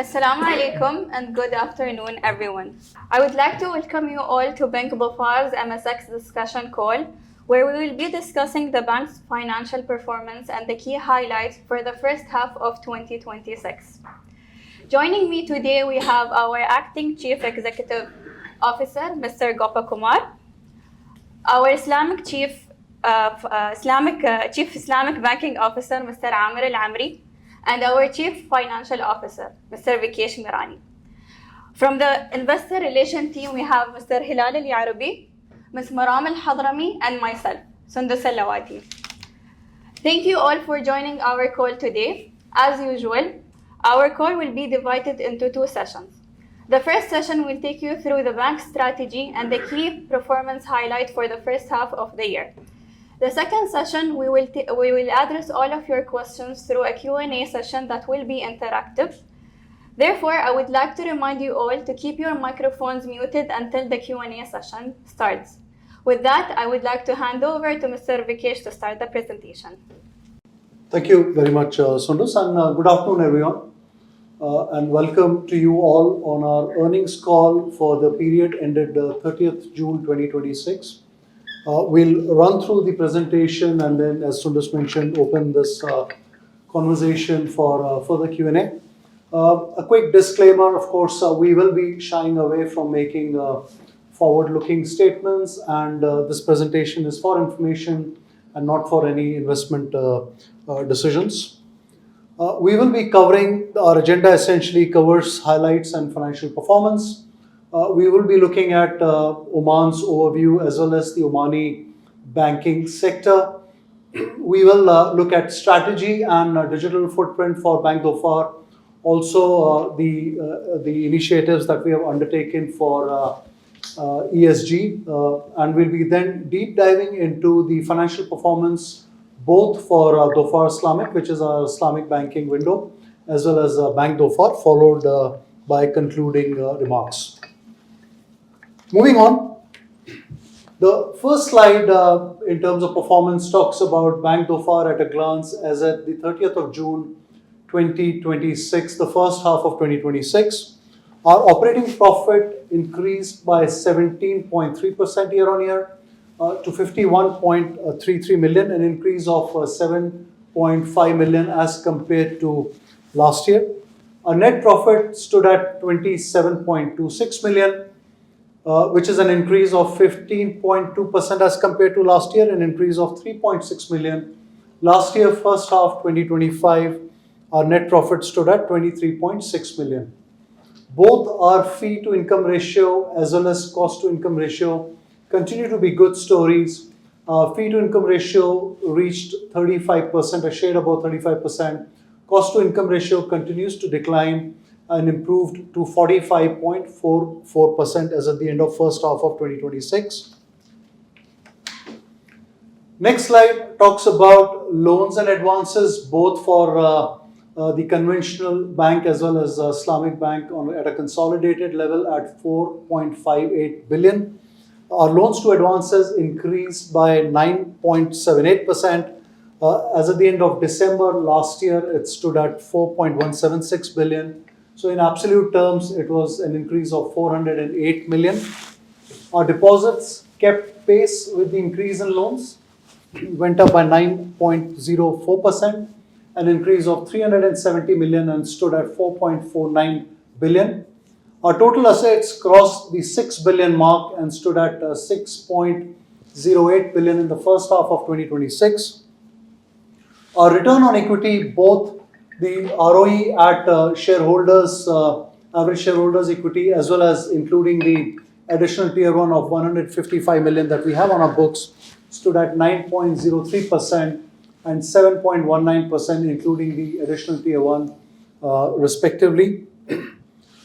Assalamu alaikum and good afternoon, everyone. I would like to welcome you all to BankDhofar's MSX Discussion Call, where we will be discussing the bank's financial performance and the key highlights for the first half of 2026. Joining me today, we have our Acting Chief Executive Officer, Mr. Gopa Kumar, our Chief Islamic Banking Officer, Mr. Amir Al-Amri, and our Chief Financial Officer, Mr. Vikesh Mirani. From the Investor Relation team, we have Mr. Hilal Al-Yarabi, Ms. Maram Al-Hadrami, and myself, Sundus Al-Lawati. Thank you all for joining our call today. As usual, our call will be divided into two sessions. The first session will take you through the bank's strategy and the key performance highlight for the first half of the year. The second session, we will address all of your questions through a Q&A session that will be interactive. Therefore, I would like to remind you all to keep your microphones muted until the Q&A session starts. With that, I would like to hand over to Mr. Vikesh to start the presentation. Thank you very much, Sundus, and good afternoon, everyone. And welcome to you all on our earnings call for the period ended 30th June 2026. We'll run through the presentation and then, as Sundus mentioned, open this conversation for further Q&A. A quick disclaimer, of course, we will be shying away from making forward-looking statements, and this presentation is for information and not for any investment decisions. We will be covering, our agenda essentially covers highlights and financial performance. We will be looking at Oman's overview as well as the Omani banking sector. We will look at strategy and digital footprint for BankDhofar. Also, the initiatives that we have undertaken for ESG, and we'll be then deep diving into the financial performance both for Dhofar Islamic, which is our Islamic banking window, as well as BankDhofar, followed by concluding remarks. Moving on, the first slide in terms of performance talks about BankDhofar at a glance as at the 30th of June 2026, the first half of 2026. Our operating profit increased by 17.3% year on year to 51.33 million, an increase of 7.5 million as compared to last year. Our net profit stood at 27.26 million. Which is an increase of 15.2% as compared to last year, an increase of 3.6 million. Last year, first half 2025, our net profit stood at 23.6 million. Both our fee to income ratio as well as cost to income ratio continue to be good stories. Fee to income ratio reached 35%, a shade above 35%. Cost to income ratio continues to decline and improved to 45.44% as at the end of first half of 2026. Next slide talks about loans and advances, both for the conventional bank as well as Islamic bank at a consolidated level at 4.58 billion. Our loans to advances increased by 9.78%. As at the end of December last year, it stood at 4.176 billion. So in absolute terms, it was an increase of 408 million. Our deposits kept pace with the increase in loans, went up by 9.04%, an increase of 370 million and stood at 4.49 billion. Our total assets crossed the 6 billion mark and stood at 6.08 billion in the first half of 2026. Our return on equity, both the ROE at average shareholders equity, as well as including the additional tier 1 of 155 million that we have on our books, stood at 9.03% and 7.19%, including the additional tier 1 respectively.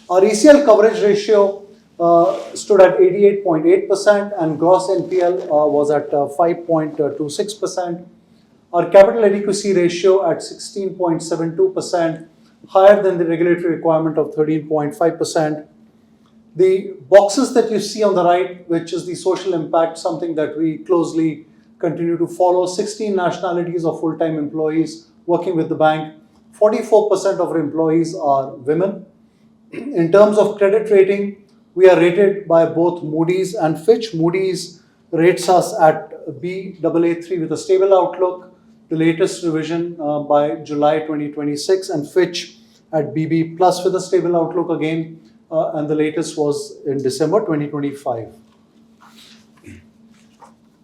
Our ECL coverage ratio stood at 88.8% and gross NPL was at 5.26%. Our capital adequacy ratio at 16.72%, higher than the regulatory requirement of 13.5%. The boxes that you see on the right, which is the social impact, something that we closely continue to follow. 16 nationalities of full-time employees working with the bank. 44% of our employees are women. In terms of credit rating, we are rated by both Moody's and Fitch. Moody's rates us at Baa3 with a stable outlook, the latest revision by July 2026, and Fitch at BB plus with a stable outlook again, and the latest was in December 2025.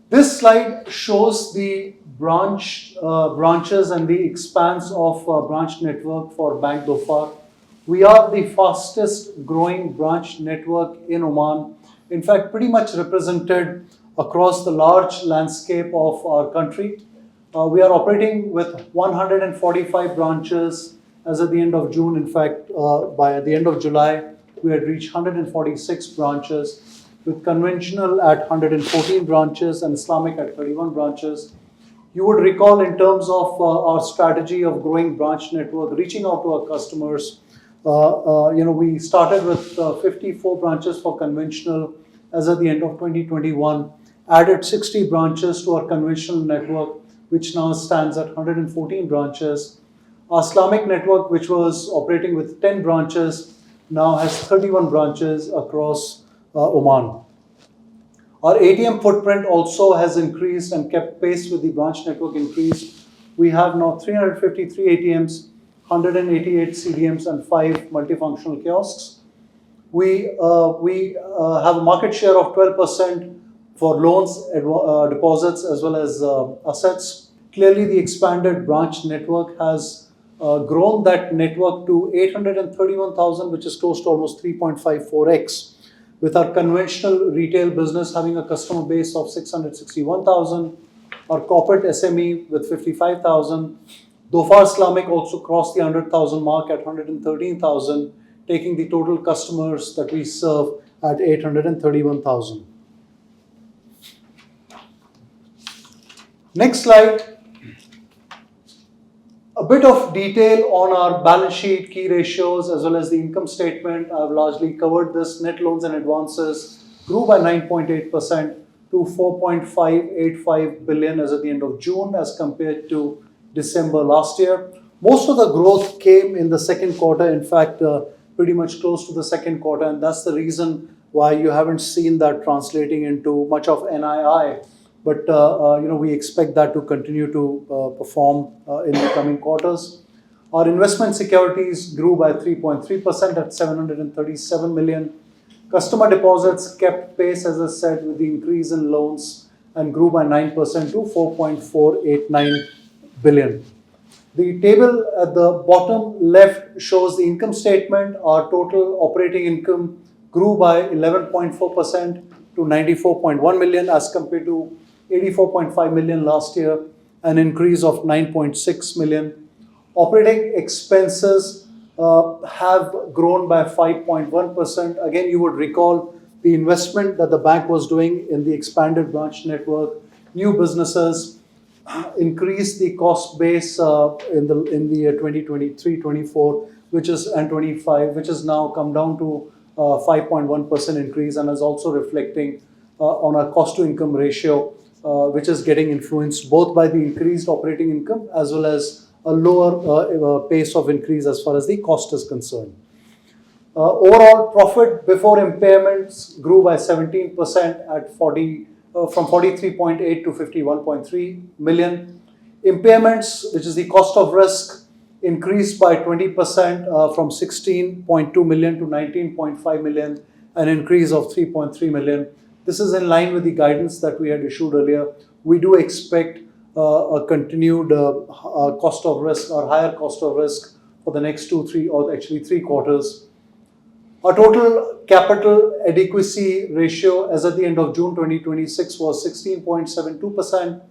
This slide shows the branches and the expanse of branch network for BankDhofar. We are the fastest growing branch network in Oman. In fact, pretty much represented across the large landscape of our country. We are operating with 145 branches as at the end of June. In fact, by the end of July, we had reached 146 branches, with conventional at 114 branches and Islamic at 31 branches. You would recall, in terms of our strategy of growing branch network, reaching out to our customers, we started with 54 branches for conventional as at the end of 2021, added 60 branches to our conventional network, which now stands at 114 branches. Our Islamic network, which was operating with 10 branches, now has 31 branches across Oman. Our ATM footprint also has increased and kept pace with the branch network increase. We have now 353 ATMs, 188 CDMs, and 5 multifunctional kiosks. We have a market share of 12% for loans, deposits, as well as assets. Clearly, the expanded branch network has grown that network to 831,000, which is close to almost 3.54x, with our conventional retail business having a customer base of 661,000, our corporate SME with 55,000. Dhofar Islamic also crossed the 100,000 mark at 113,000, taking the total customers that we serve at 831,000. Next slide. A bit of detail on our balance sheet, key ratios, as well as the income statement. I've largely covered this. Net loans and advances grew by 9.8% to 4.585 billion as at the end of June as compared to December last year. Most of the growth came in the second quarter, in fact, pretty much close to the second quarter, and that's the reason why you haven't seen that translating into much of NII. But we expect that to continue to perform in the coming quarters. Our investment securities grew by 3.3% at 737 million. Customer deposits kept pace, as I said, with the increase in loans and grew by 9% to 4.489 billion. The table at the bottom left shows the income statement. Our total operating income grew by 11.4% to 94.1 million as compared to 84.5 million last year, an increase of 9.6 million. Operating expenses have grown by 5.1%. Again, you would recall the investment that the bank was doing in the expanded branch network. New businesses increased the cost base in the 2023-24, and 25, which has now come down to 5.1% increase, and is also reflecting on our cost-to-income ratio, which is getting influenced both by the increased operating income as well as a lower pace of increase as far as the cost is concerned. Overall profit before impairments grew by 17% at from 43.8 to 51.3 million. Impairments, which is the cost of risk, increased by 20% from 16.2 million to 19.5 million, an increase of 3.3 million. This is in line with the guidance that we had issued earlier. We do expect a continued cost of risk or higher cost of risk for the next 3 quarters. Our total capital adequacy ratio as at the end of June 2026 was 16.72%.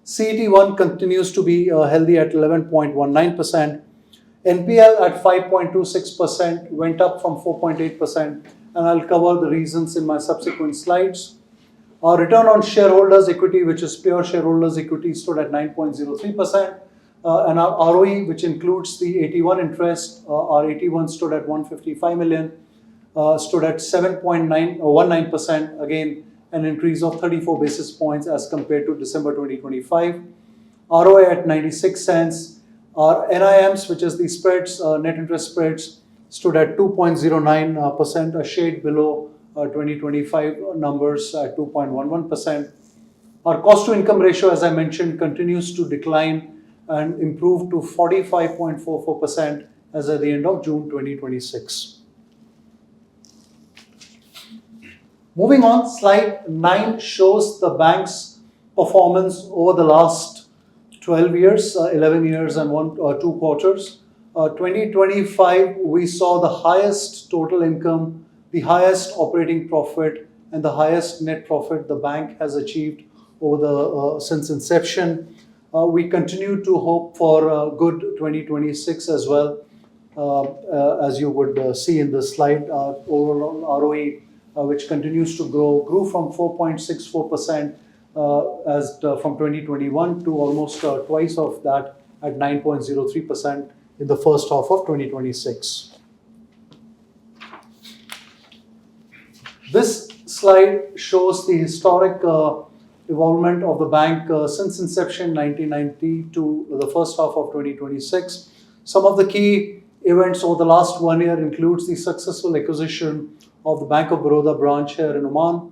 CET1 continues to be healthy at 11.19%. NPL at 5.26% went up from 4.8%, and I'll cover the reasons in my subsequent slides. Our return on shareholders' equity, which is pure shareholders' equity, stood at 9.03%. And our ROE, which includes the AT1 interest, our AT1 stood at 155 million, stood at 7.19%, again an increase of 34 basis points as compared to December 2025. ROA at 96 cents. Our NIMs, which is the spreads, net interest spreads, stood at 2.09%, a shade below 2025 numbers at 2.11%. Our cost to income ratio, as I mentioned, continues to decline and improve to 45.44% as at the end of June 2026. Moving on, slide 9 shows the bank's performance over the last 12 years, 11 years and 2 quarters. 2025, we saw the highest total income, the highest operating profit, and the highest net profit the bank has achieved over since inception. We continue to hope for a good 2026 as well. As you would see in the slide, overall ROE, which continues to grow, grew from 4.64% from 2021 to almost twice of that at 9.03% in the first half of 2026. This slide shows the historic evolvement of the bank since inception 1990 to the first half of 2026. Some of the key events over the last 1 year includes the successful acquisition of the Bank of Baroda branch here in Oman,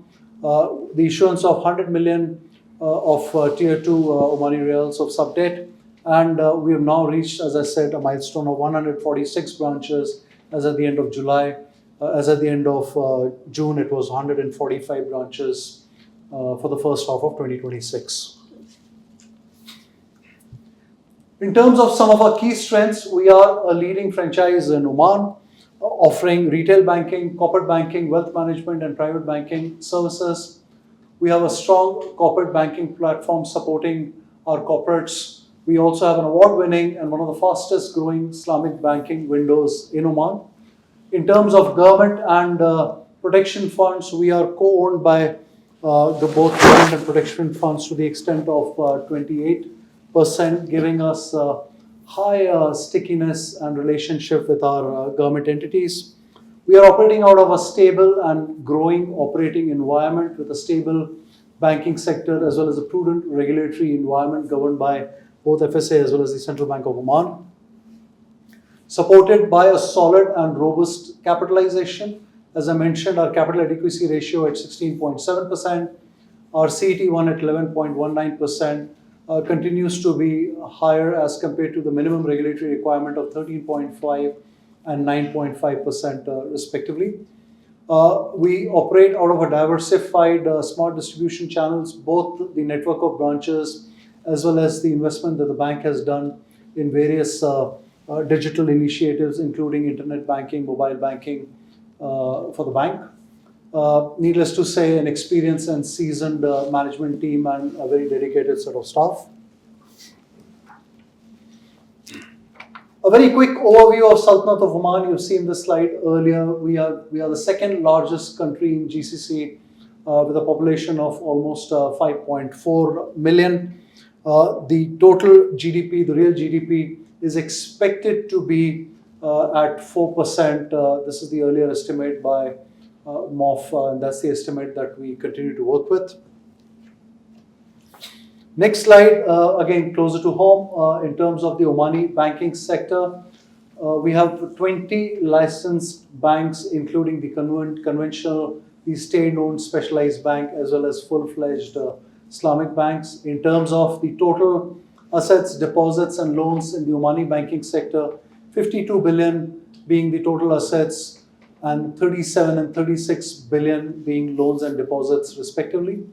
the issuance of 100 million of Tier 2 Omani Riyals of sub-debt, and we have now reached, as I said, a milestone of 146 branches as at the end of July. As at the end of June, it was 145 branches for the first half of 2026. In terms of some of our key strengths, we are a leading franchise in Oman, offering retail banking, corporate banking, wealth management, and private banking services. We have a strong corporate banking platform supporting our corporates. We also have an award-winning and one of the fastest growing Islamic banking windows in Oman. In terms of government and protection funds, we are co-owned by both government and protection funds to the extent of 28%, giving us high stickiness and relationship with our government entities. We are operating out of a stable and growing operating environment with a stable banking sector as well as a prudent regulatory environment governed by both FSA as well as the Central Bank of Oman. Supported by a solid and robust capitalization. As I mentioned, our capital adequacy ratio at 16.7%, our CET1 at 11.19%, continues to be higher as compared to the minimum regulatory requirement of 13.5 and 9.5% respectively. We operate out of a diversified smart distribution channels, both the network of branches as well as the investment that the bank has done in various digital initiatives, including internet banking, mobile banking for the bank. Needless to say, an experienced and seasoned management team and a very dedicated set of staff. A very quick overview of Sultanate of Oman. You've seen this slide earlier. We are the second largest country in GCC with a population of almost 5.4 million. The total GDP, the real GDP, is expected to be at 4%. This is the earlier estimate by MOF, and that's the estimate that we continue to work with. Next slide, again closer to home in terms of the Omani banking sector. We have 20 licensed banks, including the conventional, the state-owned specialized bank, as well as full-fledged Islamic banks. In terms of the total assets, deposits, and loans in the Omani banking sector, 52 billion being the total assets, and 37 and 36 billion being loans and deposits respectively.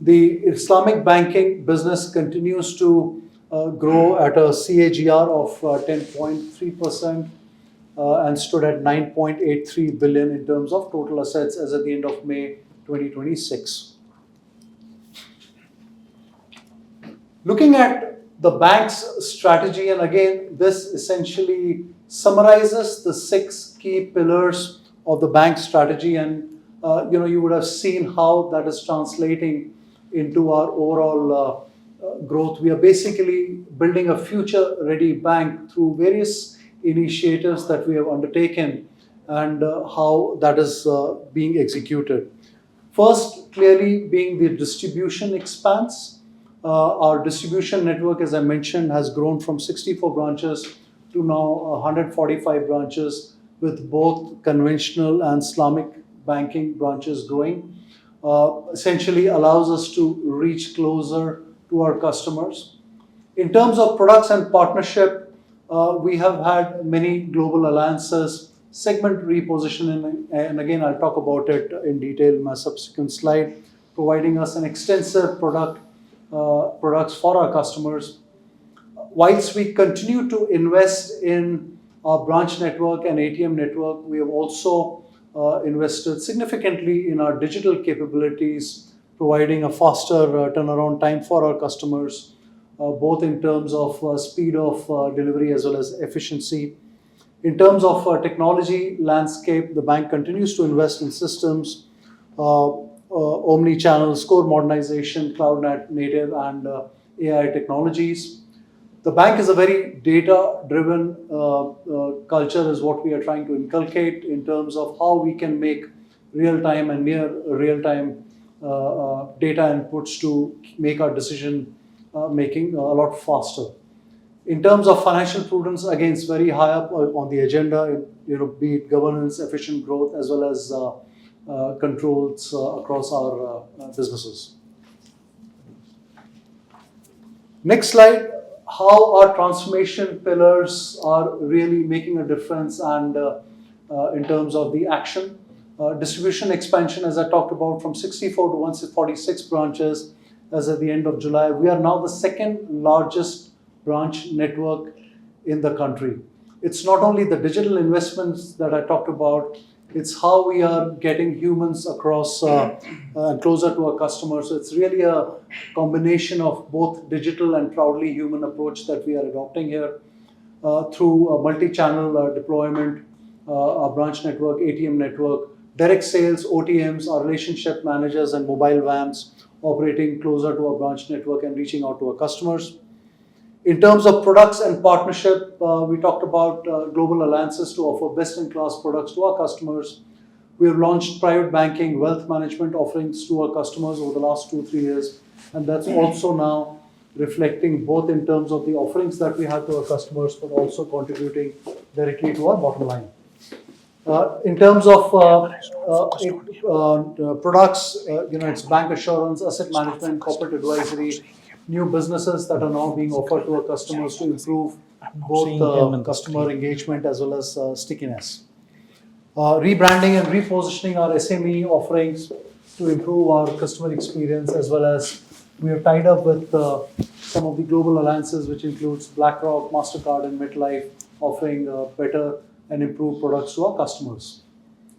The Islamic banking business continues to grow at a CAGR of 10.3% and stood at 9.83 billion in terms of total assets as at the end of May 2026. Looking at the bank's strategy, and again, this essentially summarizes the 6 key pillars of the bank's strategy, and you would have seen how that is translating into our overall growth. We are basically building a future-ready bank through various initiatives that we have undertaken and how that is being executed. First, clearly being the distribution expanse. Our distribution network, as I mentioned, has grown from 64 branches to now 145 branches with both conventional and Islamic banking branches growing, essentially allows us to reach closer to our customers. In terms of products and partnership, we have had many global alliances, segment repositioning, and again, I'll talk about it in detail in my subsequent slide, providing us an extensive products for our customers. Whilst we continue to invest in our branch network and ATM network, we have also invested significantly in our digital capabilities, providing a faster turnaround time for our customers, both in terms of speed of delivery as well as efficiency. In terms of technology landscape, the bank continues to invest in systems, omni-channel, core modernization, cloud native, and AI technologies. The bank is a very data-driven culture is what we are trying to inculcate in terms of how we can make real-time and near real-time data inputs to make our decision making a lot faster. In terms of financial prudence, again, it's very high up on the agenda, be it governance, efficient growth, as well as controls across our businesses. Next slide, how our transformation pillars are really making a difference and in terms of the action. Distribution expansion, as I talked about, from 64 to 146 branches as at the end of July. We are now the second largest branch network in the country. It's not only the digital investments that I talked about, it's how we are getting humans across and closer to our customers. So it's really a combination of both digital and proudly human approach that we are adopting here through a multi-channel deployment, our branch network, ATM network, direct sales, OTMs, our relationship managers and mobile vans operating closer to our branch network and reaching out to our customers. In terms of products and partnership, we talked about global alliances to offer best-in-class products to our customers. We have launched private banking, wealth management offerings to our customers over the last 2-3 years, and that's also now reflecting both in terms of the offerings that we have to our customers, but also contributing directly to our bottom line. In terms of products, it's bank assurance, asset management, corporate advisory, new businesses that are now being offered to our customers to improve both customer engagement as well as stickiness. Rebranding and repositioning our SME offerings to improve our customer experience, as well as we are tied up with some of the global alliances, which includes BlackRock, MasterCard, and MetLife, offering better and improved products to our customers.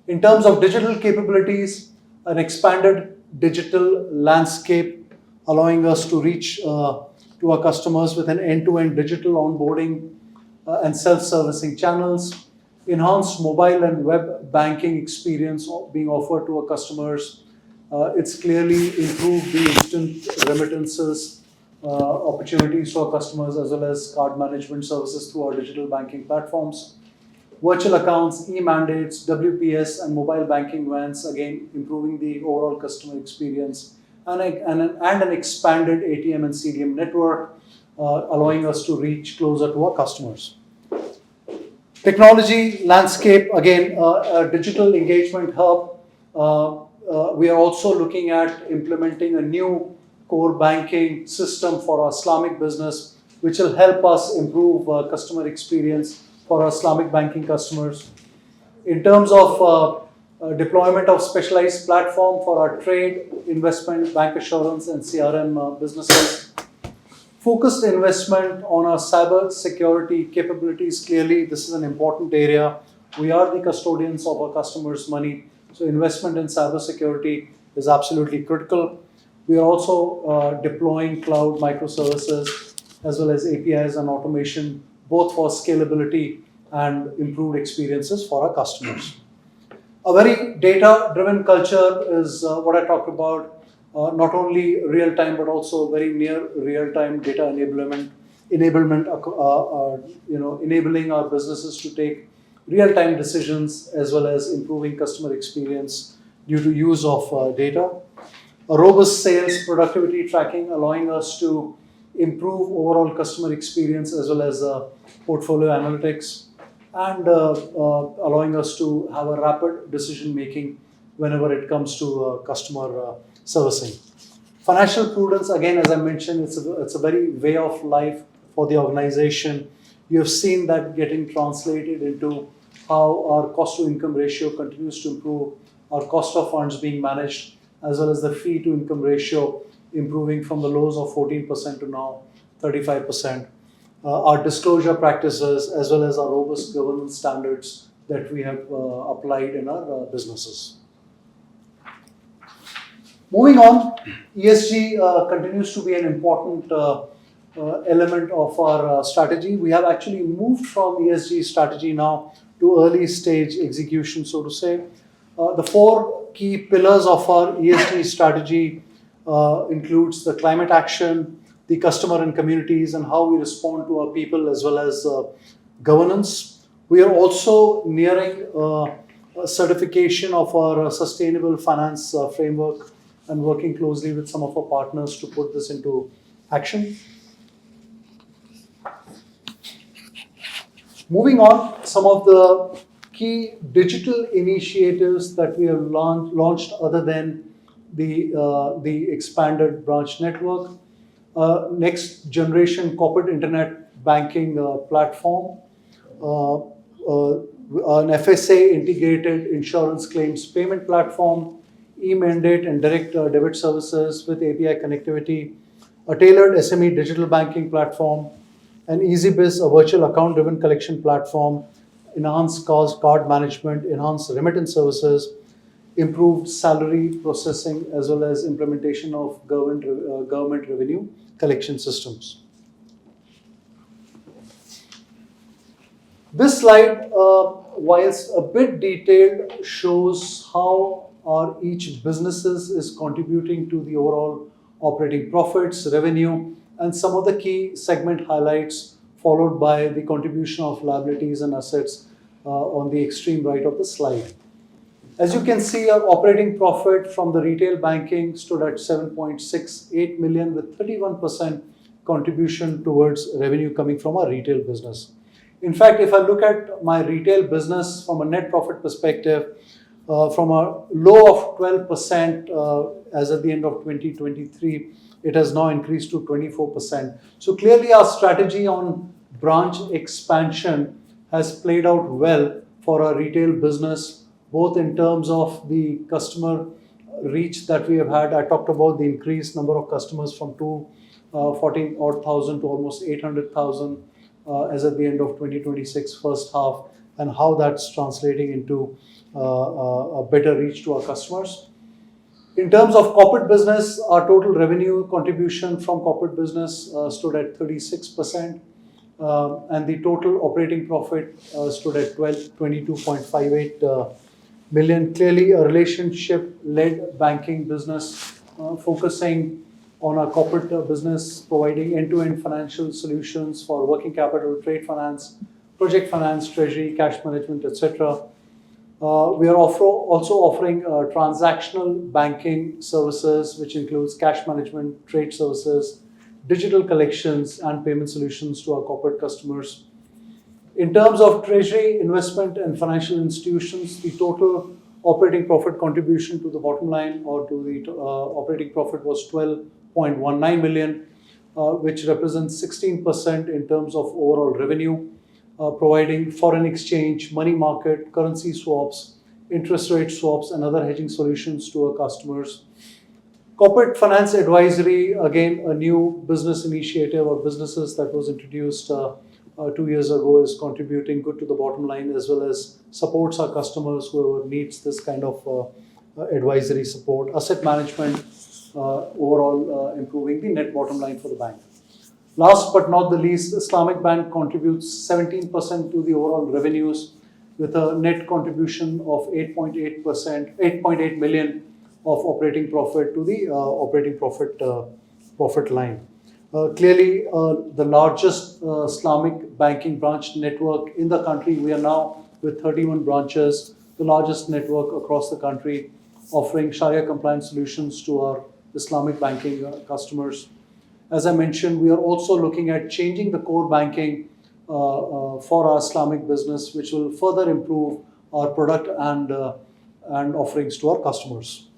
In terms of digital capabilities, an expanded digital landscape allowing us to reach to our customers with an end-to-end digital onboarding and self-servicing channels, enhanced mobile and web banking experience being offered to our customers. It's clearly improved the instant remittances opportunities to our customers, as well as card management services through our digital banking platforms. Virtual accounts, e-mandates, WPS, and mobile banking vans, again, improving the overall customer experience, and an expanded ATM and CDM network, allowing us to reach closer to our customers. Technology landscape, again, a digital engagement hub. We are also looking at implementing a new core banking system for our Islamic business, which will help us improve customer experience for our Islamic banking customers. In terms of deployment of specialized platform for our trade, investment, bank assurance, and CRM businesses. Focused investment on our cyber security capabilities. Clearly, this is an important area. We are the custodians of our customers' money, so investment in cyber security is absolutely critical. We are also deploying cloud microservices as well as APIs and automation, both for scalability and improved experiences for our customers. A very data-driven culture is what I talked about, not only real-time, but also very near real-time data enablement, enabling our businesses to take real-time decisions, as well as improving customer experience due to use of data. A robust sales productivity tracking, allowing us to improve overall customer experience, as well as portfolio analytics. and allowing us to have a rapid decision making whenever it comes to customer servicing. Financial prudence, again, as I mentioned, it's a very way of life for the organization. You have seen that getting translated into how our cost to income ratio continues to improve, our cost of funds being managed, as well as the fee to income ratio improving from the lows of 14% to now 35%. Our disclosure practices, as well as our robust governance standards that we have applied in our businesses. Moving on, ESG continues to be an important element of our strategy. We have actually moved from ESG strategy now to early stage execution, so to say. The four key pillars of our ESG strategy includes the climate action, the customer and communities, and how we respond to our people, as well as governance. We are also nearing a certification of our sustainable finance framework and working closely with some of our partners to put this into action. Moving on, some of the key digital initiatives that we have launched other than the expanded branch network. Next generation corporate internet banking platform, an FSA integrated insurance claims payment platform, e-mandate and direct debit services with API connectivity, a tailored SME digital banking platform, an EasyBiz, a virtual account-driven collection platform, enhanced card management, enhanced remittance services, improved salary processing, as well as implementation of government revenue collection systems. This slide, whilst a bit detailed, shows how our each businesses is contributing to the overall operating profits, revenue, and some of the key segment highlights, followed by the contribution of liabilities and assets on the extreme right of the slide. As you can see, our operating profit from the retail banking stood at 7.68 million with 31% contribution towards revenue coming from our retail business. In fact, if I look at my retail business from a net profit perspective, from a low of 12% as at the end of 2023, it has now increased to 24%. So clearly our strategy on branch expansion has played out well for our retail business, both in terms of the customer reach that we have had. I talked about the increased number of customers from 240,000 to almost 800,000 as at the end of 2026 first half, and how that's translating into a better reach to our customers. In terms of corporate business, our total revenue contribution from corporate business stood at 36%, and the total operating profit stood at 22.58 million. Clearly a relationship-led banking business focusing on our corporate business, providing end-to-end financial solutions for working capital, trade finance, project finance, treasury, cash management, etc. We are also offering transactional banking services, which includes cash management, trade services, digital collections, and payment solutions to our corporate customers. In terms of treasury, investment, and financial institutions, the total operating profit contribution to the bottom line or to the operating profit was 12.19 million, which represents 16% in terms of overall revenue. Providing foreign exchange, money market, currency swaps, interest rate swaps, and other hedging solutions to our customers. Corporate finance advisory, again, a new business initiative or businesses that was introduced 2 years ago, is contributing good to the bottom line, as well as supports our customers whoever needs this kind of advisory support. Asset management, overall improving the net bottom line for the bank. Last but not the least, Islamic Bank contributes 17% to the overall revenues with a net contribution of 8.8 million of operating profit to the operating profit line. Clearly, the largest Islamic banking branch network in the country. We are now with 31 branches, the largest network across the country, offering Sharia compliant solutions to our Islamic banking customers. As I mentioned, we are also looking at changing the core banking for our Islamic business, which will further improve our product and offerings to our customers.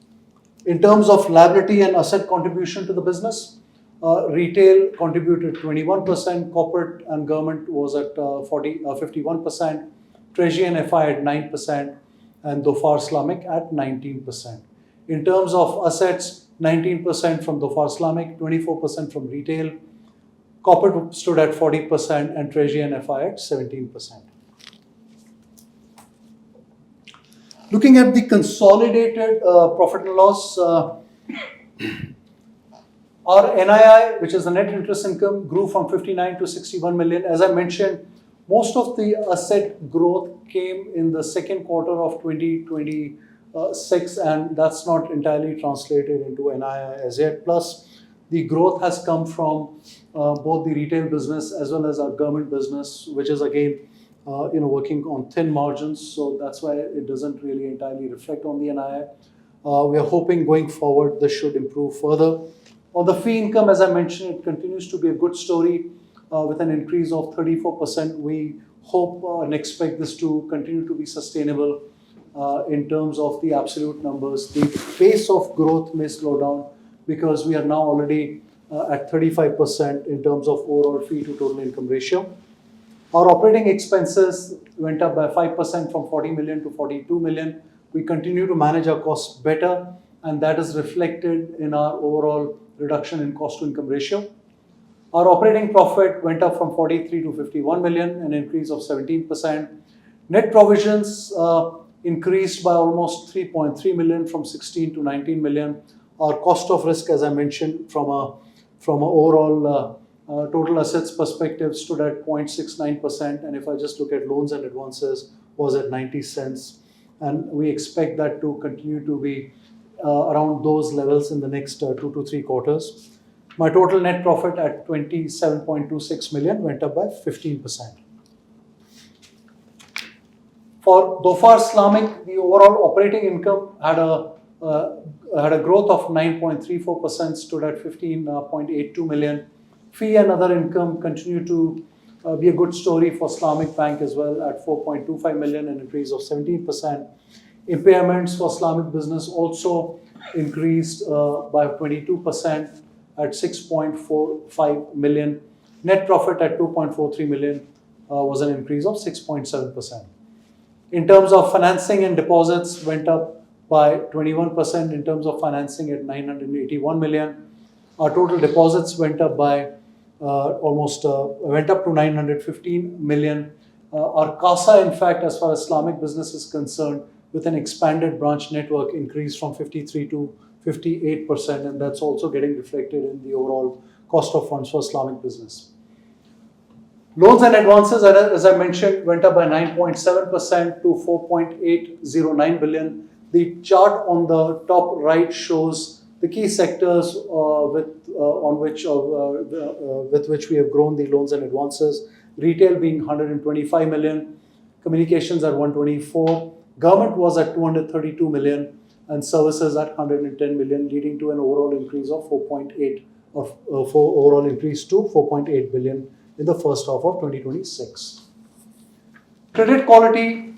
In terms of liability and asset contribution to the business, retail contributed 21%, corporate and government was at 51%, treasury and FI at 9%, and Dhofar Islamic at 19%. In terms of assets, 19% from Dhofar Islamic, 24% from retail, corporate stood at 40%, and treasury and FI at 17%. Looking at the consolidated profit and loss, our NII, which is the net interest income, grew from 59 to 61 million. As I mentioned, most of the asset growth came in the second quarter of 2026, and that's not entirely translated into NII as yet. Plus, the growth has come from both the retail business as well as our government business, which is again working on thin margins, so that's why it doesn't really entirely reflect on the NII. We are hoping going forward this should improve further. On the fee income, as I mentioned, it continues to be a good story with an increase of 34%. We hope and expect this to continue to be sustainable in terms of the absolute numbers. The pace of growth may slow down because we are now already at 35% in terms of overall fee to total income ratio. Our operating expenses went up by 5% from 40 million to 42 million. We continue to manage our costs better, and that is reflected in our overall reduction in cost to income ratio. Our operating profit went up from 43 to 51 million, an increase of 17%. Net provisions increased by almost 3.3 million from 16 to 19 million. Our cost of risk, as I mentioned, from a overall total assets perspective stood at 0.69%, and if I just look at loans and advances, was at 90 cents, and we expect that to continue to be around those levels in the next 2 to 3 quarters. My total net profit at 27.26 million went up by 15%. For Dhofar Islamic, the overall operating income had a growth of 9.34%, stood at 15.82 million. Fee and other income continue to be a good story for Islamic Bank as well at 4.25 million, an increase of 17%. Impairments for Islamic business also increased by 22% at 6.45 million. Net profit at 2.43 million was an increase of 6.7%. In terms of financing and deposits, went up by 21% in terms of financing at 981 million. Our total deposits went up by went up to 915 million. Our CASA, in fact, as far as Islamic business is concerned, with an expanded branch network, increased from 53 to 58%, and that's also getting reflected in the overall cost of funds for Islamic business. Loans and advances, as I mentioned, went up by 9.7% to 4.809 billion. The chart on the top right shows the key sectors with which we have grown the loans and advances. Retail being 125 million, communications at 124, government was at 232 million, and services at 110 million, leading to an overall increase of 4.8 to 4.8 billion in the first half of 2026. Credit quality,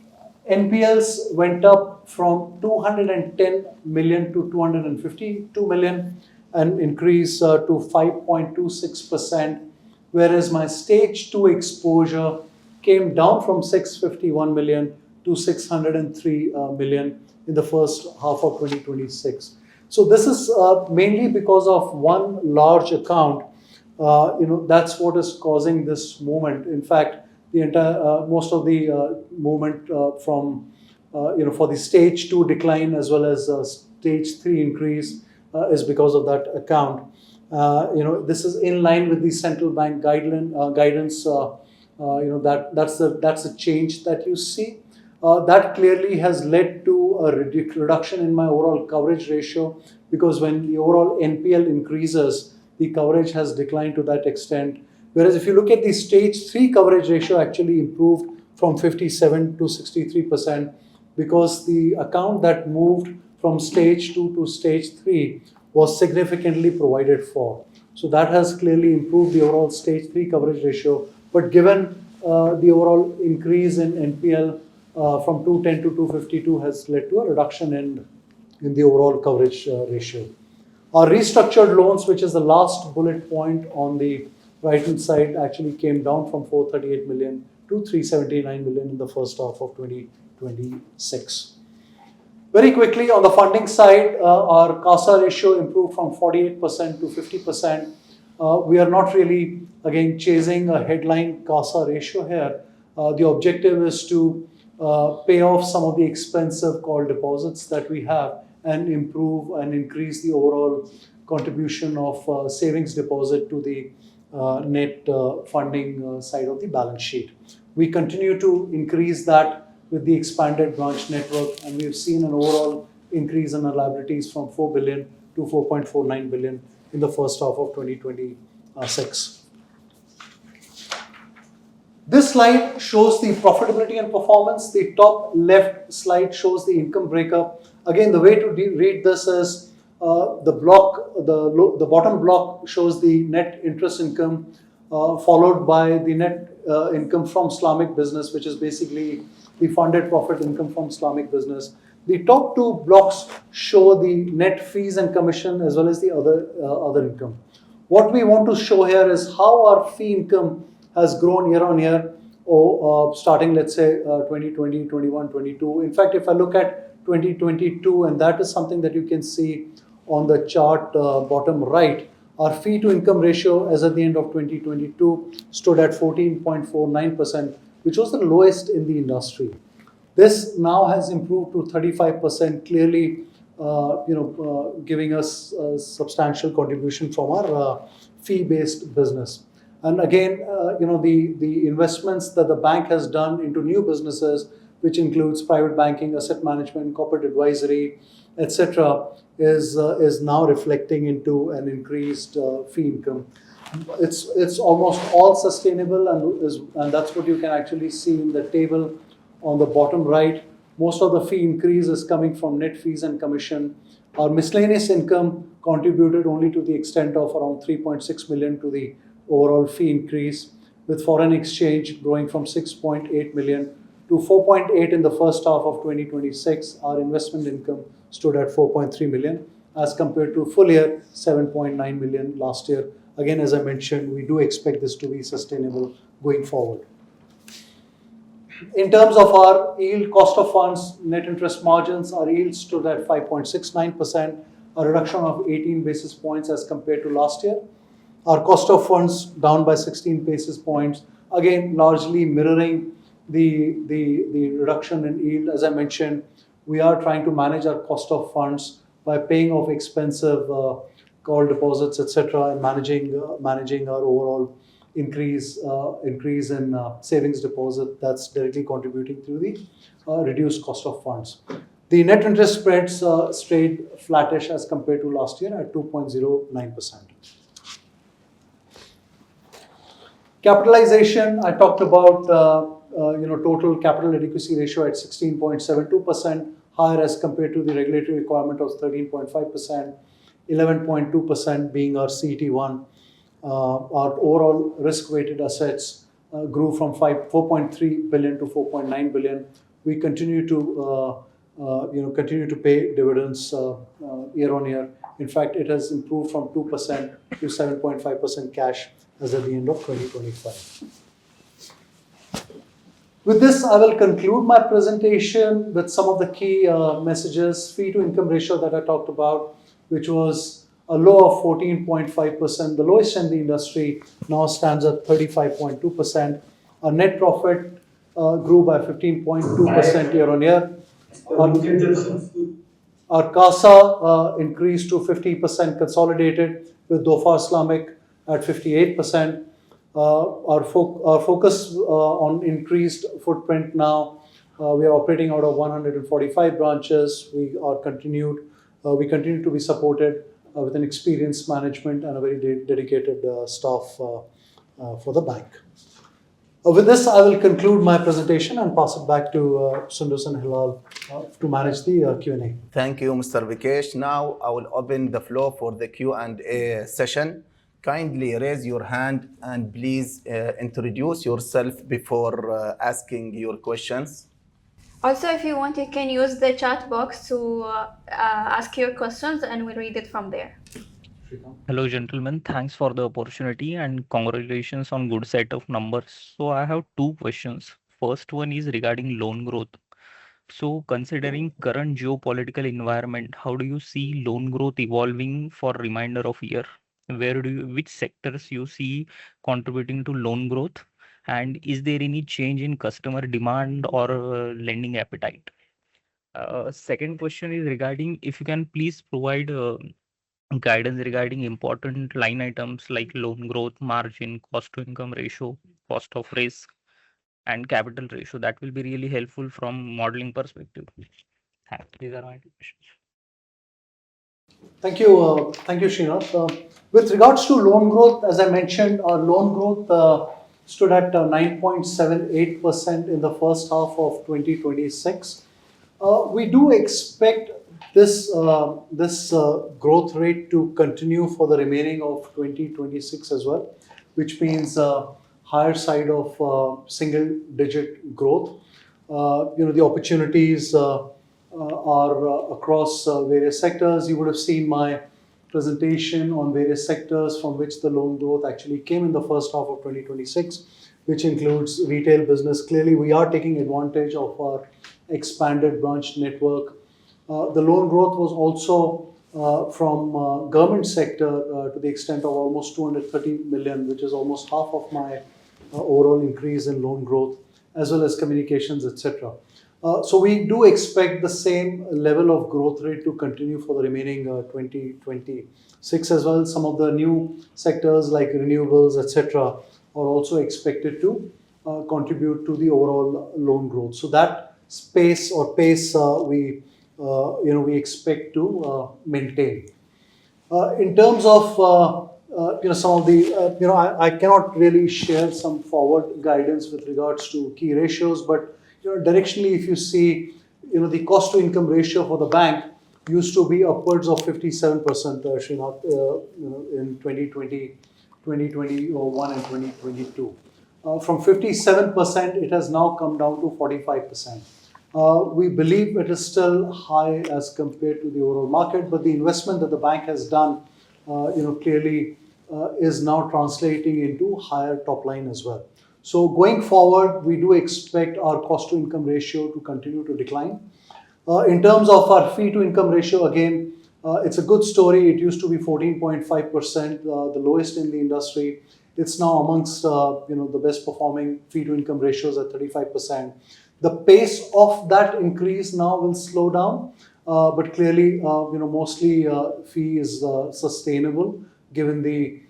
NPLs went up from 210 million to 252 million, an increase to 5.26%, whereas my stage 2 exposure came down from 651 million to 603 million in the first half of 2026. So this is mainly because of one large account. That's what is causing this movement. In fact, the entire most of the movement from for the stage 2 decline as well as stage 3 increase is because of that account. This is in line with the central bank guidance. That's a change that you see. That clearly has led to a reduction in my overall coverage ratio, because when the overall NPL increases, the coverage has declined to that extent. Whereas if you look at the stage 3 coverage ratio, actually improved from 57 to 63%, because the account that moved from stage 2 to stage 3 was significantly provided for. So that has clearly improved the overall stage 3 coverage ratio. But given the overall increase in NPL from 210 to 252 has led to a reduction in the overall coverage ratio. Our restructured loans, which is the last bullet point on the right-hand side, actually came down from 438 million to 379 million in the first half of 2026. Very quickly, on the funding side, our CASA ratio improved from 48% to 50%. We are not really, again, chasing a headline CASA ratio here. The objective is to pay off some of the expensive call deposits that we have and improve and increase the overall contribution of savings deposit to the net funding side of the balance sheet. We continue to increase that with the expanded branch network, and we've seen an overall increase in our liabilities from 4 billion to 4.49 billion in the first half of 2026. This slide shows the profitability and performance. The top left slide shows the income breakup. Again, the way to read this is the bottom block shows the net interest income, followed by the net income from Islamic business, which is basically the funded profit income from Islamic business. The top two blocks show the net fees and commission as well as the other income. What we want to show here is how our fee income has grown year on year, starting, let's say, 2020, 21, 22. In fact, if I look at 2022, and that is something that you can see on the chart bottom right, our fee to income ratio as at the end of 2022 stood at 14.49%, which was the lowest in the industry. This now has improved to 35%, clearly giving us a substantial contribution from our fee-based business. And again, the investments that the bank has done into new businesses, which includes private banking, asset management, corporate advisory, etc., is now reflecting into an increased fee income. It's almost all sustainable, and that's what you can actually see in the table on the bottom right. Most of the fee increase is coming from net fees and commission. Our miscellaneous income contributed only to the extent of around 3.6 million to the overall fee increase, with foreign exchange growing from 6.8 million to 4.8 in the first half of 2026. Our investment income stood at 4.3 million as compared to full year 7.9 million last year. Again, as I mentioned, we do expect this to be sustainable going forward. In terms of our yield, cost of funds, net interest margins, our yield stood at 5.69%, a reduction of 18 basis points as compared to last year. Our cost of funds down by 16 basis points, again largely mirroring the reduction in yield. As I mentioned, we are trying to manage our cost of funds by paying off expensive call deposits, etc., and managing our overall increase in savings deposit that's directly contributing to the reduced cost of funds. The net interest spreads stayed flattish as compared to last year at 2.09%. Capitalization, I talked about total capital adequacy ratio at 16.72%, higher as compared to the regulatory requirement of 13.5%, 11.2% being our CET1. Our overall risk-weighted assets grew from 4.3 billion to 4.9 billion. We continue to pay dividends year on year. In fact, it has improved from 2% to 7.5% cash as at the end of 2025. With this, I will conclude my presentation with some of the key messages. Fee to income ratio that I talked about, which was a low of 14.5%, the lowest in the industry, now stands at 35.2%. Our net profit grew by 15.2% year on year. Our CASA increased to 50% consolidated, with Dhofar Islamic at 58%. Our focus on increased footprint now. We are operating out of 145 branches. We continue to be supported with an experienced management and a very dedicated staff for the bank. With this, I will conclude my presentation and pass it back to Sundus and Hilal to manage the Q&A. Thank you, Mr. Vikesh. Now I will open the floor for the Q&A session. kindly raise your hand and please introduce yourself before asking your questions. Also, if you want, you can use the chat box to ask your questions and we'll read it from there. Hello, gentlemen. Thanks for the opportunity and congratulations on good set of numbers. So I have two questions. First one is regarding loan growth. So considering current geopolitical environment, how do you see loan growth evolving for remainder of year? Which sectors you see contributing to loan growth? And is there any change in customer demand or lending appetite? Second question is regarding if you can please provide guidance regarding important line items like loan growth, margin, cost to income ratio, cost of risk, and capital ratio. That will be really helpful from modeling perspective. Thanks. These are my two questions. Thank you, Srinath. With regards to loan growth, as I mentioned, our loan growth stood at 9.78% in the first half of 2026. We do expect this growth rate to continue for the remaining of 2026 as well, which means higher side of single-digit growth. The opportunities are across various sectors. You would have seen my presentation on various sectors from which the loan growth actually came in the first half of 2026, which includes retail business. Clearly, we are taking advantage of our expanded branch network. The loan growth was also from government sector to the extent of almost 230 million, which is almost half of my overall increase in loan growth, as well as communications, etc. So we do expect the same level of growth rate to continue for the remaining 2026 as well. Some of the new sectors like renewables, etc., are also expected to contribute to the overall loan growth. So that space or pace we expect to maintain. In terms of some of the I cannot really share some forward guidance with regards to key ratios, but directionally, if you see, the cost to income ratio for the bank used to be upwards of 57%, Srinath, in 2020, 2021 and 2022. From 57%, it has now come down to 45%. We believe it is still high as compared to the overall market, but the investment that the bank has done, clearly is now translating into higher top line as well. So going forward, we do expect our cost to income ratio to continue to decline. In terms of our fee to income ratio, again, it's a good story. It used to be 14.5%, the lowest in the industry. It's now amongst the best performing fee to income ratios at 35%. The pace of that increase now will slow down, but clearly, mostly fee is sustainable given the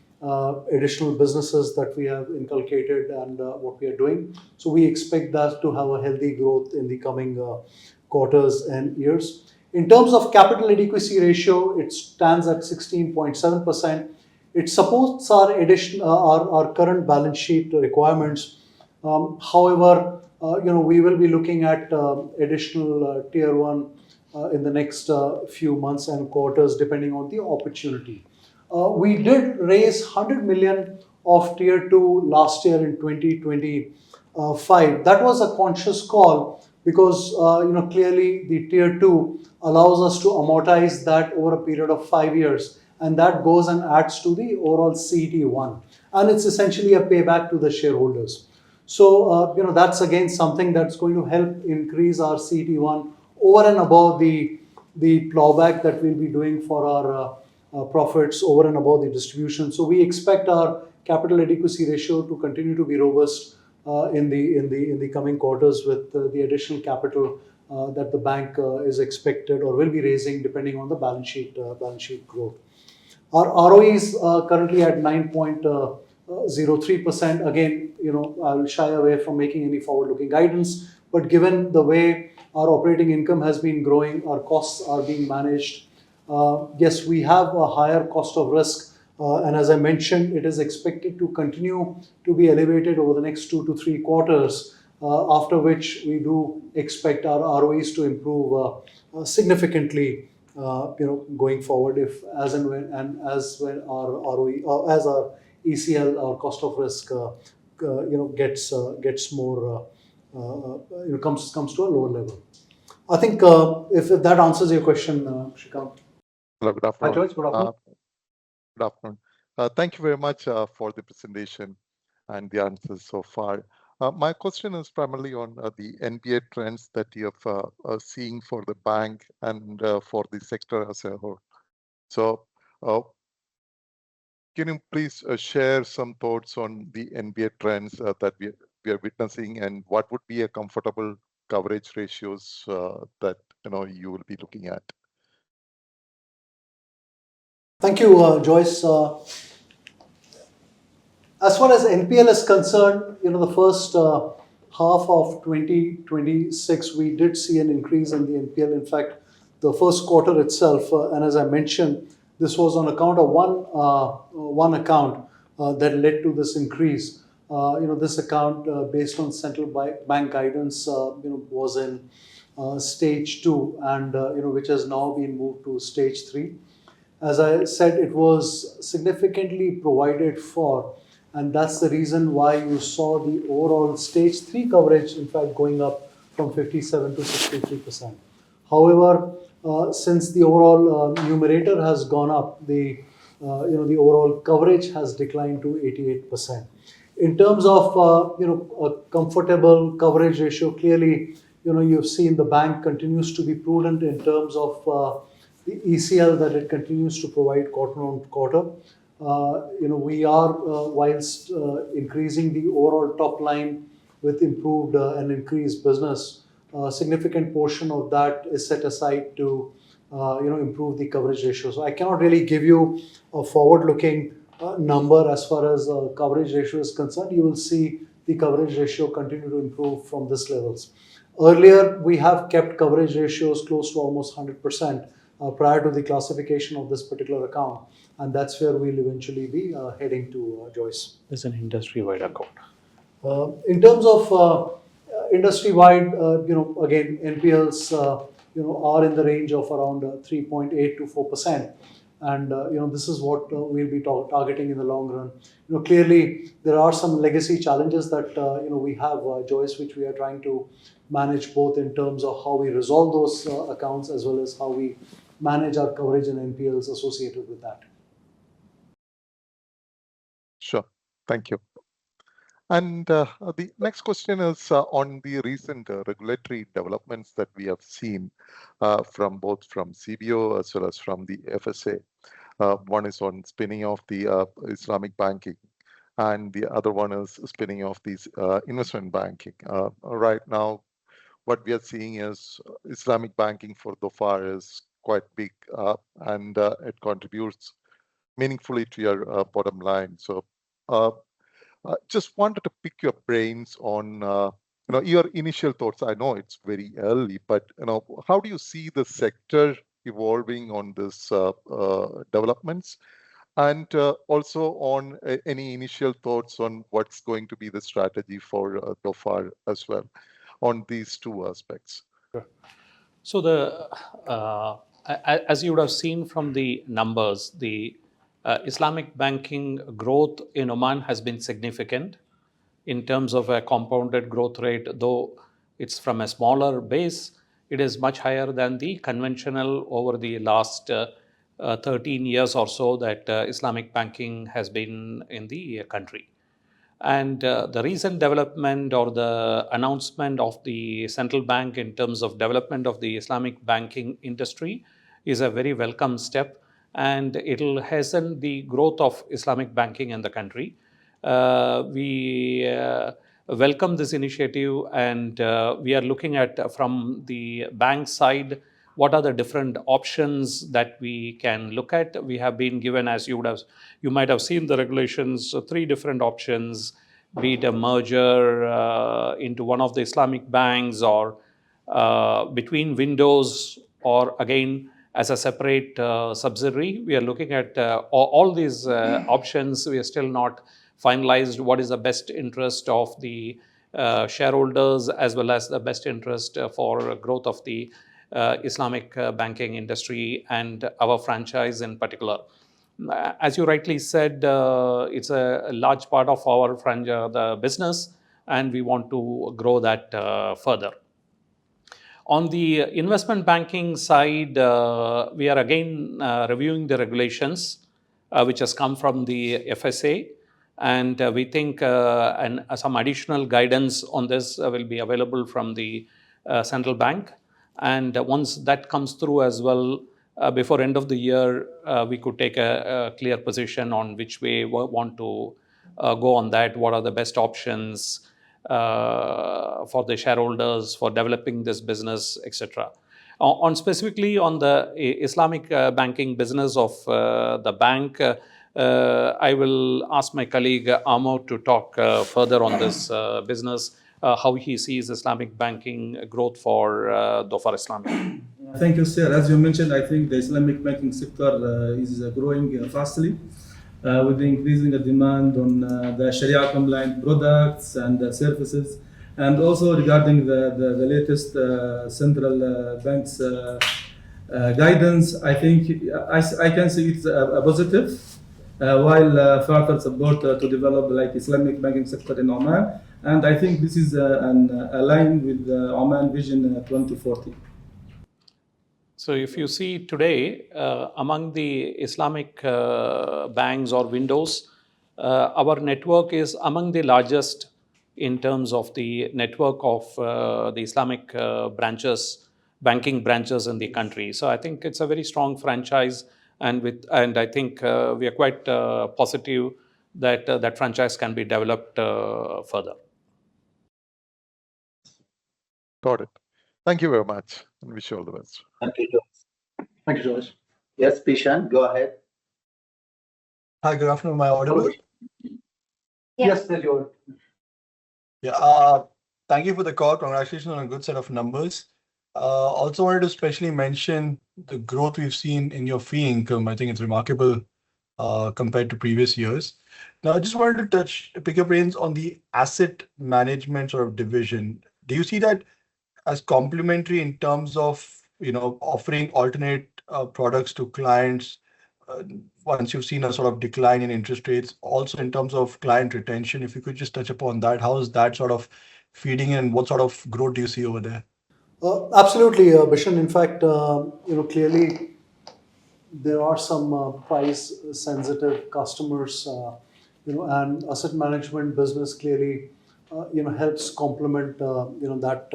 additional businesses that we have inculcated and what we are doing. So we expect that to have a healthy growth in the coming quarters and years. In terms of capital adequacy ratio, it stands at 16.7%. It supports our current balance sheet requirements. However, we will be looking at additional tier 1 in the next few months and quarters, depending on the opportunity. We did raise 100 million of tier 2 last year in 2025. That was a conscious call because clearly the tier 2 allows us to amortize that over a period of 5 years, and that goes and adds to the overall CET1, and it's essentially a payback to the shareholders. So that's again something that's going to help increase our CET1 over and above the plowback that we'll be doing for our profits, over and above the distribution. So we expect our capital adequacy ratio to continue to be robust in the coming quarters with the additional capital that the bank is expected or will be raising depending on the balance sheet growth. Our ROE is currently at 9.03%. Again, I'll shy away from making any forward-looking guidance, but given the way our operating income has been growing, our costs are being managed. Yes, we have a higher cost of risk, and as I mentioned, it is expected to continue to be elevated over the next 2 to 3 quarters, after which we do expect our ROEs to improve significantly going forward, if as and when our ROE or as our ECL, our cost of risk, gets more comes to a lower level. I think if that answers your question, Shrikant. Hello, good Hi, afternoon. Joyce. Good afternoon. Good afternoon. Thank you very much for the presentation and the answers so far. My question is primarily on the NBA trends that you have seeing for the bank and for the sector as a whole. So, can you please share some thoughts on the NBA trends that we are witnessing, and what would be a comfortable coverage ratios that you will be looking at? Thank you, Joyce. As far as NPL is concerned, the first half of 2026, we did see an increase in the NPL. In fact, the first quarter itself, and as I mentioned, this was on account of one account that led to this increase. This account, based on central bank guidance, was in stage 2, and which has now been moved to stage 3. As I said, it was significantly provided for, and that's the reason why you saw the overall stage 3 coverage, in fact, going up from 57 to 63%. However, since the overall numerator has gone up, the overall coverage has declined to 88%. In terms of a comfortable coverage ratio, clearly, you've seen the bank continues to be prudent in terms of the ECL that it continues to provide quarter on quarter. We are, whilst increasing the overall top line with improved and increased business, a significant portion of that is set aside to improve the coverage ratio. So I cannot really give you a forward-looking number as far as coverage ratio is concerned. You will see the coverage ratio continue to improve from these levels. Earlier, we have kept coverage ratios close to almost 100% prior to the classification of this particular account, and that's where we'll eventually be heading to, Joyce. It's an industry-wide account. In terms of industry-wide, again, NPLs, are in the range of around 3.8 to 4%. And, this is what we'll be targeting in the long run. Clearly, there are some legacy challenges that, we have, Joyce, which we are trying to manage both in terms of how we resolve those accounts as well as how we manage our coverage and NPLs associated with that. Sure. Thank you. And the next question is on the recent regulatory developments that we have seen from CBO as well as from the FSA. One is on spinning off the Islamic banking, and the other one is spinning off these investment banking. Right now, what we are seeing is Islamic banking for Dhofar is quite big, and it contributes meaningfully to your bottom line. So just wanted to pick your brains on your initial thoughts. I know it's very early, but how do you see the sector evolving on this developments, and also on any initial thoughts on what's going to be the strategy for Dhofar as well on these two aspects? Sure. So as you would have seen from the numbers, the Islamic banking growth in Oman has been significant in terms of a compounded growth rate. Though it's from a smaller base, it is much higher than the conventional over the last 13 years or so that Islamic banking has been in the country. And the recent development or the announcement of the central bank in terms of development of the Islamic banking industry is a very welcome step, and it will hasten the growth of Islamic banking in the country. We welcome this initiative, and we are looking at, from the bank side, what are the different options that we can look at. We have been given, as you might have seen the regulations, 3 different options, be it a merger into one of the Islamic banks, or between windows, or again as a separate subsidiary. We are looking at all these options. We are still not finalized what is the best interest of the shareholders as well as the best interest for growth of the Islamic banking industry and our franchise in particular. As you rightly said, it's a large part of our the business, and we want to grow that further. On the investment banking side, we are again reviewing the regulations which has come from the FSA, and we think some additional guidance on this will be available from the central bank. And once that comes through as well, before end of the year, we could take a clear position on which way we want to go on that, what are the best options for the shareholders for developing this business, etc. On specifically on the Islamic banking business of the bank, I will ask my colleague Amor to talk further on this business, how he sees Islamic banking growth for Dhofar Islamic. Thank you, sir. As you mentioned, I think the Islamic banking sector is growing fastly with the increasing demand on the Sharia-compliant products and services, and also regarding the latest central bank's guidance. I think I can see it's a positive, while further support to develop like Islamic banking sector in Oman, and I think this is aligned with the Oman Vision 2040. So if you see today, among the Islamic banks or windows, our network is among the largest in terms of the network of the Islamic banking branches in the country. So I think it's a very strong franchise, and I think we are quite positive that that franchise can be developed further. Got it. Thank you very much, and wish you all the best. Thank you, George. Thank you, George. Yes, Pishan, go ahead. Hi, good afternoon. Am I audible? Yes, there you are. Yeah. Thank you for the call. Congratulations on a good set of numbers. Also wanted to especially mention the growth we've seen in your fee income. I think it's remarkable compared to previous years. Now, I just wanted to pick your brains on the asset management sort of division. Do you see that as complementary in terms of offering alternate products to clients once you've seen a sort of decline in interest rates? Also, in terms of client retention, if you could just touch upon that, how is that sort of feeding in? What sort of growth do you see over there? Absolutely, Bishan. In fact, clearly there are some price-sensitive customers, and asset management business clearly, helps complement, that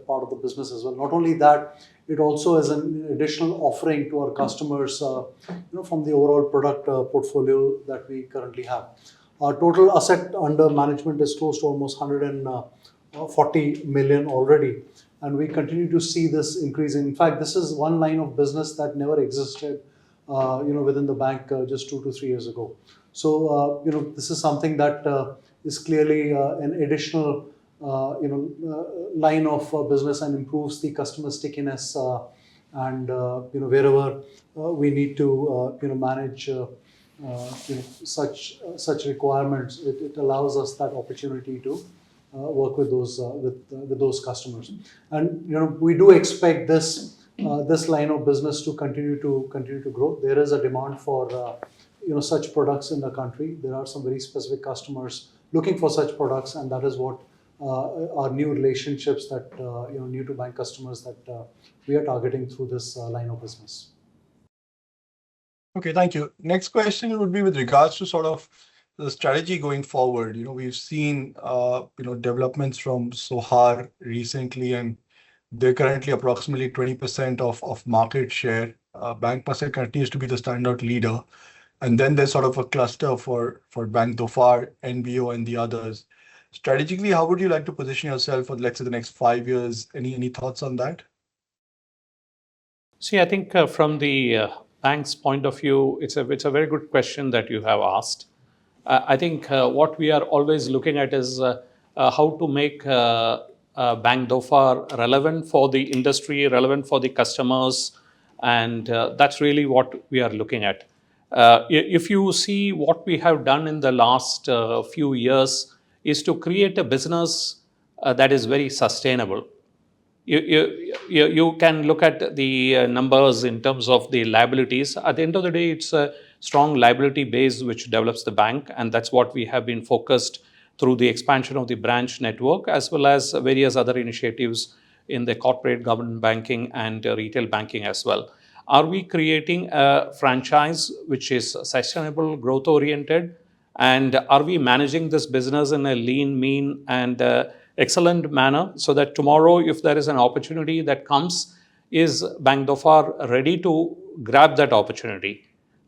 part of the business as well. Not only that, it also is an additional offering to our customers, from the overall product portfolio that we currently have. Our total asset under management is close to almost 140 million already, and we continue to see this increasing. In fact, this is one line of business that never existed, within the bank just 2 to 3 years ago. So, this is something that is clearly an additional, line of business and improves the customer stickiness, and wherever we need to manage such requirements, it allows us that opportunity to work with those customers. And we do expect this line of business to continue to grow. There is a demand for such products in the country. There are some very specific customers looking for such products, and that is what our new relationships that new to bank customers that we are targeting through this line of business. Okay, thank you. Next question would be with regards to sort of the strategy going forward. We've seen developments from Sohar recently, and they're currently approximately 20% of market share. Bank Masqat continues to be the standout leader. And then there's sort of a cluster for BankDhofar, NBO, and the others. Strategically, how would you like to position yourself for, let's say, the next 5 years? Any thoughts on that? See, I think from the bank's point of view, it's a very good question that you have asked. I think what we are always looking at is how to make BankDhofar relevant for the industry, relevant for the customers, and that's really what we are looking at. If you see what we have done in the last few years is to create a business that is very sustainable. you can look at the numbers in terms of the liabilities. At the end of the day, it's a strong liability base which develops the bank, and that's what we have been focused through the expansion of the branch network, as well as various other initiatives in the corporate government banking and retail banking as well. Are we creating a franchise which is sustainable, growth oriented? And are we managing this business in a lean, mean, and excellent manner so that tomorrow, if there is an opportunity that comes, is BankDhofar ready to grab that opportunity?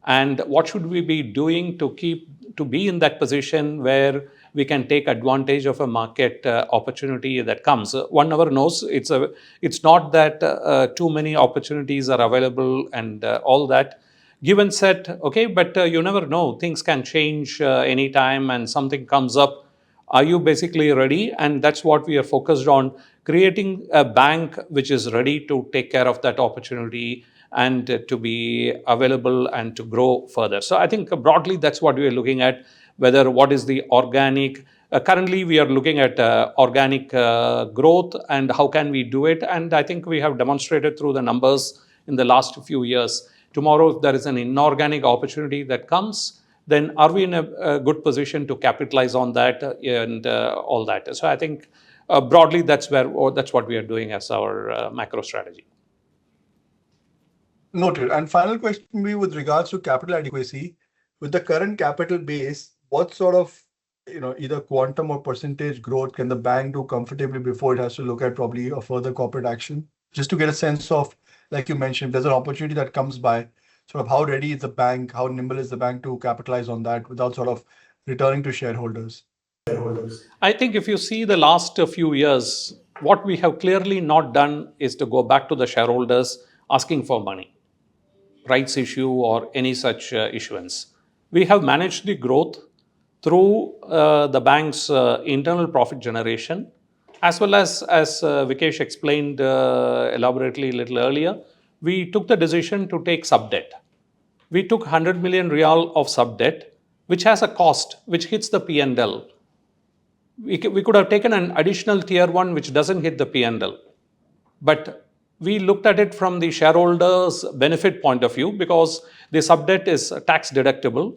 And what should we be doing to be in that position where we can take advantage of a market opportunity that comes? One never knows. It's not that too many opportunities are available and all that. Given set, okay, but you never know. Things can change anytime and something comes up. Are you basically ready? And that's what we are focused on, creating a bank which is ready to take care of that opportunity and to be available and to grow further. So I think broadly that's what we are looking at, whether what is the organic. Currently we are looking at organic growth and how can we do it. And I think we have demonstrated through the numbers in the last few years. Tomorrow, if there is an inorganic opportunity that comes, then are we in a good position to capitalize on that and all that? So I think broadly that's what we are doing as our macro strategy. Noted. And final question will be with regards to capital adequacy. With the current capital base, what sort of either quantum or percentage growth can the bank do comfortably before it has to look at probably a further corporate action? Just to get a sense of, like you mentioned, if there's an opportunity that comes by, sort of how ready is the bank, how nimble is the bank to capitalize on that without sort of returning to shareholders? I think if you see the last few years, what we have clearly not done is to go back to the shareholders asking for money, rights issue or any such issuance. We have managed the growth through the bank's internal profit generation, as well as Vikesh explained elaborately a little earlier, we took the decision to take sub-debt. We took 100 million riyal of sub-debt, which has a cost, which hits the P&L. We could have taken an additional tier 1, which doesn't hit the P&L. But we looked at it from the shareholders' benefit point of view because the sub-debt is tax deductible.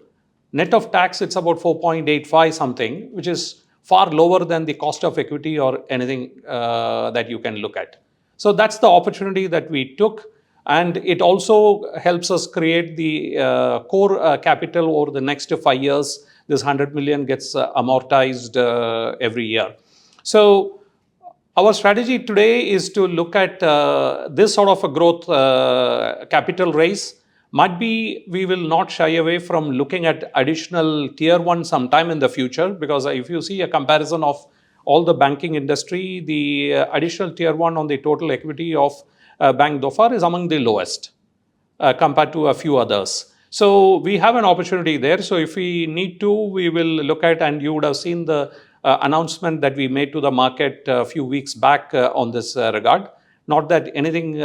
Net of tax, it's about 4.85 something, which is far lower than the cost of equity or anything that you can look at. So that's the opportunity that we took. And it also helps us create the core capital over the next 5 years. This 100 million gets amortized every year. So our strategy today is to look at this sort of a growth capital raise. Might be we will not shy away from looking at additional tier 1 sometime in the future, because if you see a comparison of all the banking industry, the additional tier 1 on the total equity of BankDhofar is among the lowest compared to a few others. So we have an opportunity there. So if we need to, we will look at, and you would have seen the announcement that we made to the market a few weeks back on this regard. Not that anything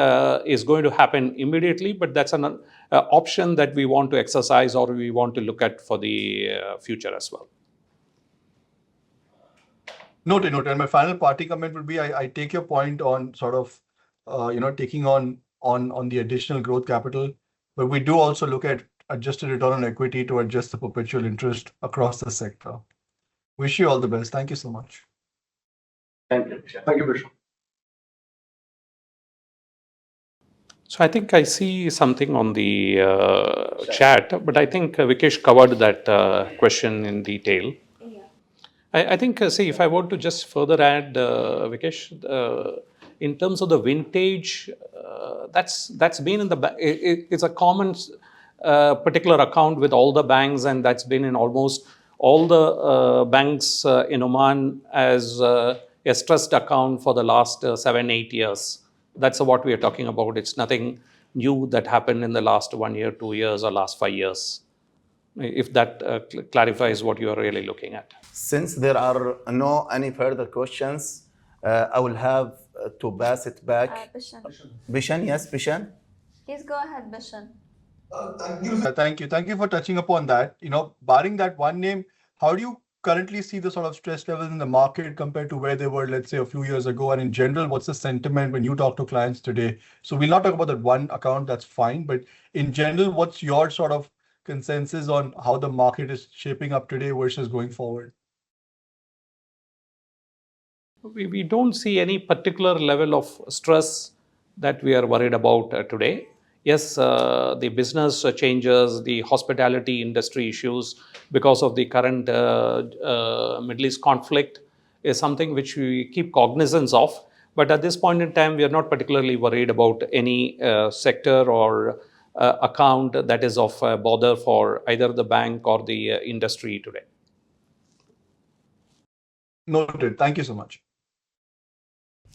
is going to happen immediately, but that's an option that we want to exercise or we want to look at for the future as well. Noted. And my final party comment would be, I take your point on sort of, taking on the additional growth capital, but we do also look at adjusted return on equity to adjust the perpetual interest across the sector. Wish you all the best. Thank you so much. Thank you. Thank you, Bishop. So I think I see something on the chat, but I think Vikesh covered that question in detail. Yeah. I think, see, if I want to just further add, Vikesh, in terms of the vintage, that's been in the it's a common particular account with all the banks, and that's been in almost all the banks in Oman as a stressed account for the last 7-8 years. That's what we are talking about. It's nothing new that happened in the last 1 year, 2 years, or last 5 years. If that clarifies what you are really looking at. Since there are no any further questions, I will have to pass it back. Bishan, yes, Bishan. Please go ahead, Bishan. Thank you for touching upon that. Barring that one name, how do you currently see the sort of stress levels in the market compared to where they were, let's say, a few years ago? And in general, what's the sentiment when you talk to clients today? So we'll not talk about that one account, that's fine. But in general, what's your sort of consensus on how the market is shaping up today versus going forward? We don't see any particular level of stress that we are worried about today. Yes, the business changes, the hospitality industry issues because of the current Middle East conflict is something which we keep cognizance of. But at this point in time, we are not particularly worried about any sector or account that is of bother for either the bank or the industry today. Noted. Thank you so much.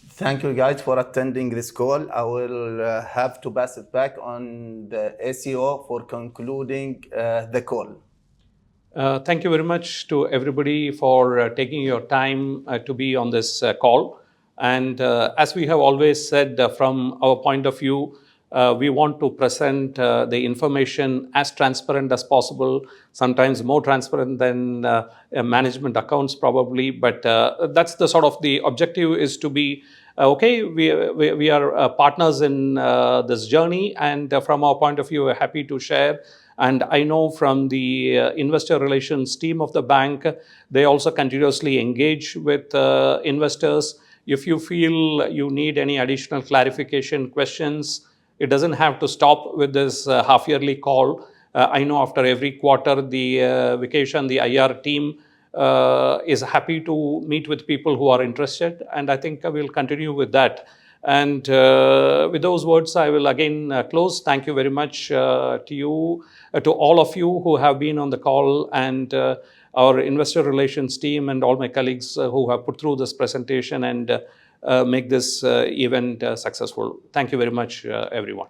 Thank you guys for attending this call. I will have to pass it back on the ACO for concluding the call. Thank you very much to everybody for taking your time to be on this call. And as we have always said, from our point of view, we want to present the information as transparent as possible, sometimes more transparent than management accounts probably, but that's the sort of the objective is to be, okay, we are partners in this journey, and from our point of view, we're happy to share. And I know from the investor relations team of the bank, they also continuously engage with investors. If you feel you need any additional clarification questions, it doesn't have to stop with this half-yearly call. I know after every quarter, the vacation, the IR team is happy to meet with people who are interested. And I think we'll continue with that. And with those words, I will again close. Thank you very much to you, to all of you who have been on the call, and our investor relations team and all my colleagues who have put through this presentation and make this event successful. Thank you very much, everyone.